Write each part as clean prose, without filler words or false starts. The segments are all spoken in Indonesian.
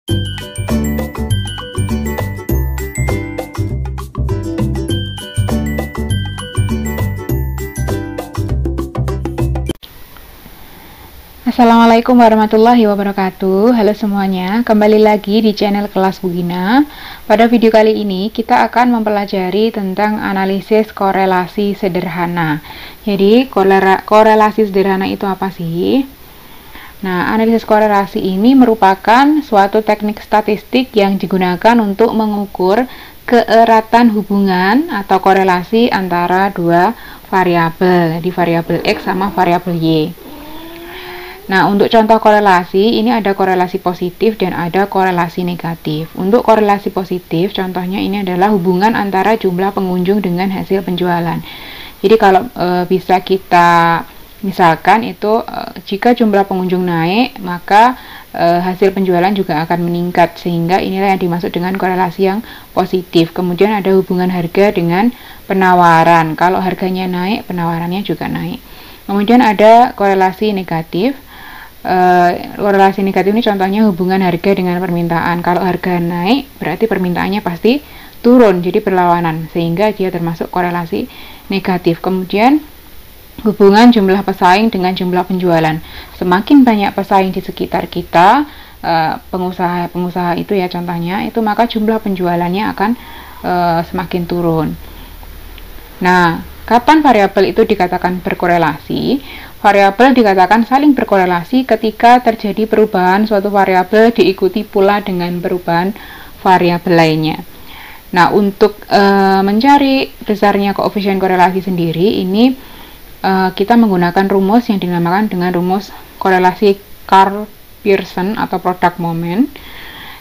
Assalamualaikum warahmatullahi wabarakatuh. Halo semuanya, kembali lagi di channel Kelas Bu Gina. Pada video kali ini kita akan mempelajari tentang analisis korelasi sederhana. Jadi korelasi sederhana itu apa sih? Nah, analisis korelasi ini merupakan suatu teknik statistik yang digunakan untuk mengukur keeratan hubungan atau korelasi antara dua variabel, di variabel X sama variabel Y. Nah, untuk contoh korelasi, ini ada korelasi positif dan ada korelasi negatif. Untuk korelasi positif, contohnya ini adalah hubungan antara jumlah pengunjung dengan hasil penjualan. Jadi kalau bisa kita misalkan itu jika jumlah pengunjung naik, maka hasil penjualan juga akan meningkat, sehingga inilah yang dimaksud dengan korelasi yang positif. Kemudian ada hubungan harga dengan penawaran. Kalau harganya naik, penawarannya juga naik. Kemudian ada korelasi negatif. Korelasi negatif ini contohnya hubungan harga dengan permintaan. Kalau harga naik, berarti permintaannya pasti turun, jadi berlawanan, sehingga dia termasuk korelasi negatif. Kemudian hubungan jumlah pesaing dengan jumlah penjualan. Semakin banyak pesaing di sekitar kita, pengusaha itu ya contohnya, itu maka jumlah penjualannya akan semakin turun. Nah, kapan variabel itu dikatakan berkorelasi? Variabel dikatakan saling berkorelasi ketika terjadi perubahan suatu variabel diikuti pula dengan perubahan variabel lainnya. Nah, untuk mencari besarnya koefisien korelasi sendiri, ini kita menggunakan rumus yang dinamakan dengan rumus korelasi Karl-Pearson atau product moment.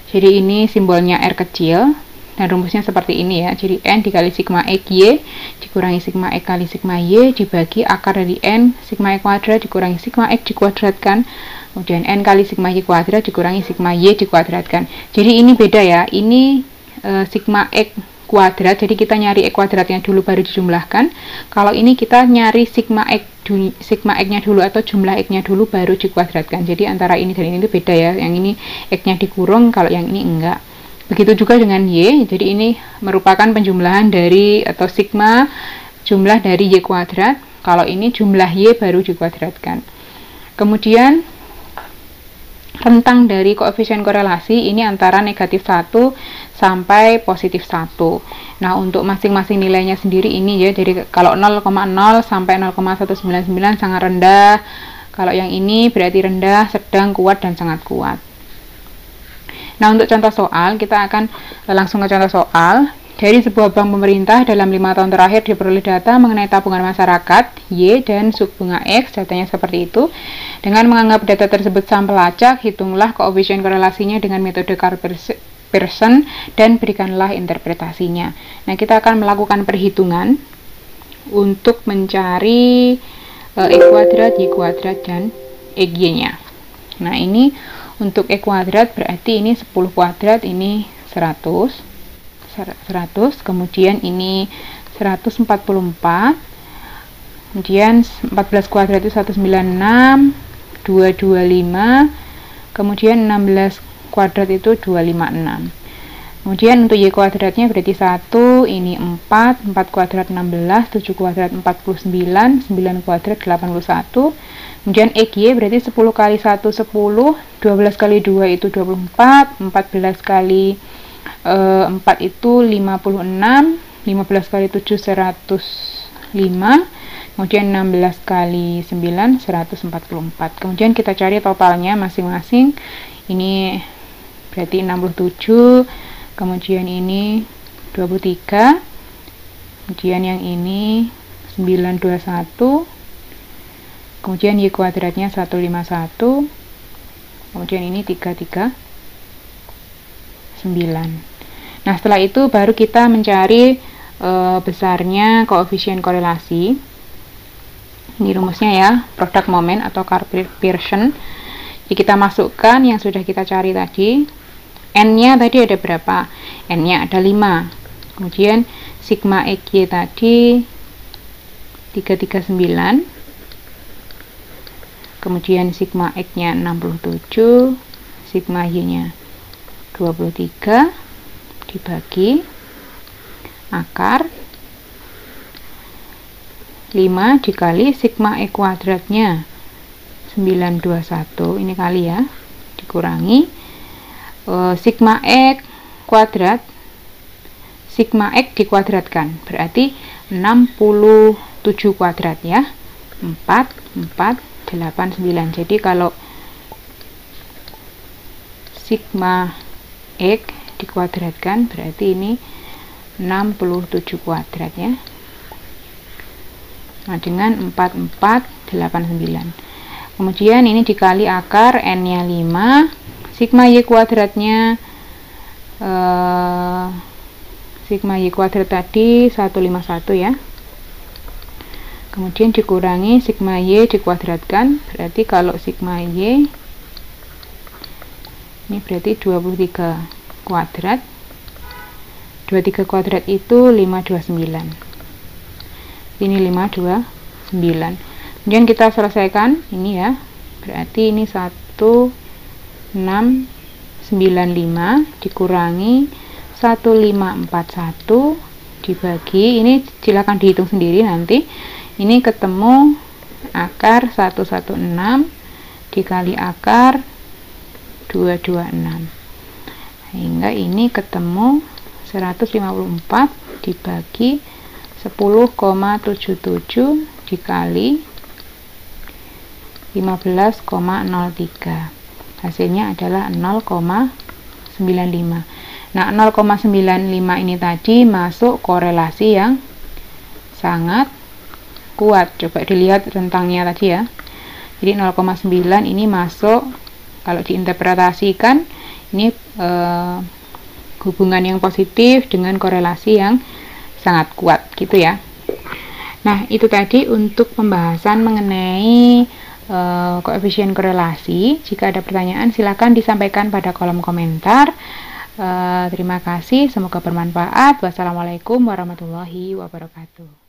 Jadi ini simbolnya R kecil. Dan rumusnya seperti ini ya, jadi N dikali sigma X Y dikurangi sigma X kali sigma Y dibagi akar dari N sigma X kuadrat dikurangi sigma X dikuadratkan, kemudian N kali sigma Y kuadrat dikurangi sigma Y dikuadratkan. Jadi ini beda ya, ini sigma X kuadrat, jadi kita nyari X kuadratnya dulu baru dijumlahkan. Kalau ini kita nyari sigma X-nya dulu atau jumlah X-nya dulu baru dikuadratkan. Jadi antara ini dan ini itu beda ya, yang ini X-nya dikurung, kalau yang ini enggak. Begitu juga dengan Y, jadi ini merupakan penjumlahan dari atau sigma jumlah dari Y kuadrat, kalau ini jumlah Y baru dikuadratkan. Kemudian rentang dari koefisien korelasi ini antara negatif 1 sampai positif 1. Nah, untuk masing-masing nilainya sendiri ini ya, jadi kalau 0,0 sampai 0,199 sangat rendah, kalau yang ini berarti rendah, sedang, kuat, dan sangat kuat. Nah, untuk contoh soal, kita akan langsung ke contoh soal. Dari sebuah bank pemerintah dalam 5 tahun terakhir diperoleh data mengenai tabungan masyarakat Y dan suku bunga X, datanya seperti itu. Dengan menganggap data tersebut sampel acak, hitunglah koefisien korelasinya dengan metode Karl-Pearson dan berikanlah interpretasinya. Nah, kita akan melakukan perhitungan untuk mencari X kuadrat, Y kuadrat, dan XY-nya. Nah, ini untuk X kuadrat berarti ini 10 kuadrat, ini 100, kemudian ini 144, kemudian 14 kuadrat itu 196, 225, kemudian 16 kuadrat itu 256. Kemudian untuk Y kuadratnya berarti 1, ini 4 kuadrat 16, 7 kuadrat 49, 9 kuadrat 81. Kemudian XY berarti 10 kali 1 10, 12 kali 2 itu 24, 14 kali 4 itu 56, 15 kali 7 105, kemudian 16 kali 9 144. Kemudian kita cari totalnya masing-masing. Ini berarti 67, kemudian ini 23, kemudian yang ini 921, kemudian Y kuadratnya 151, kemudian ini 339. Nah, setelah itu baru kita mencari besarnya koefisien korelasi. Ini rumusnya ya, product moment atau Karl-Pearson. Jadi kita masukkan yang sudah kita cari tadi. N-nya tadi ada berapa? N-nya ada 5. Kemudian sigma XY tadi 339. Kemudian sigma X nya 67, sigma Y nya 23 dibagi akar 5 dikali sigma E kuadratnya 921, ini kali ya, dikurangi sigma E kuadrat, sigma X dikuadratkan, berarti 67 kuadrat ya, 4,4,8,9. Jadi kalau sigma X dikuadratkan berarti ini 67 kuadrat ya. Nah, dengan 4,4,8,9. Kemudian ini dikali akar N nya 5, sigma Y kuadratnya sigma Y kuadrat tadi 151 ya. Kemudian dikurangi sigma Y dikuadratkan, berarti kalau sigma Y ini berarti 23 kuadrat. 23 kuadrat itu 529. Ini 529. Kemudian kita selesaikan ini ya. Berarti ini 1695 dikurangi 1541 dibagi, ini silakan dihitung sendiri nanti. Ini ketemu akar 116 dikali akar 226, sehingga ini ketemu 154 dibagi 10,77 dikali 15,03, hasilnya adalah 0,95. Nah, 0,95 ini tadi masuk korelasi yang sangat kuat. Coba dilihat rentangnya tadi ya. Jadi 0,9 ini masuk, kalau diinterpretasikan ini hubungan yang positif dengan korelasi yang sangat kuat gitu ya. Nah, itu tadi untuk pembahasan mengenai koefisien korelasi. Jika ada pertanyaan silakan disampaikan pada kolom komentar. Terima kasih, semoga bermanfaat. Wassalamualaikum warahmatullahi wabarakatuh.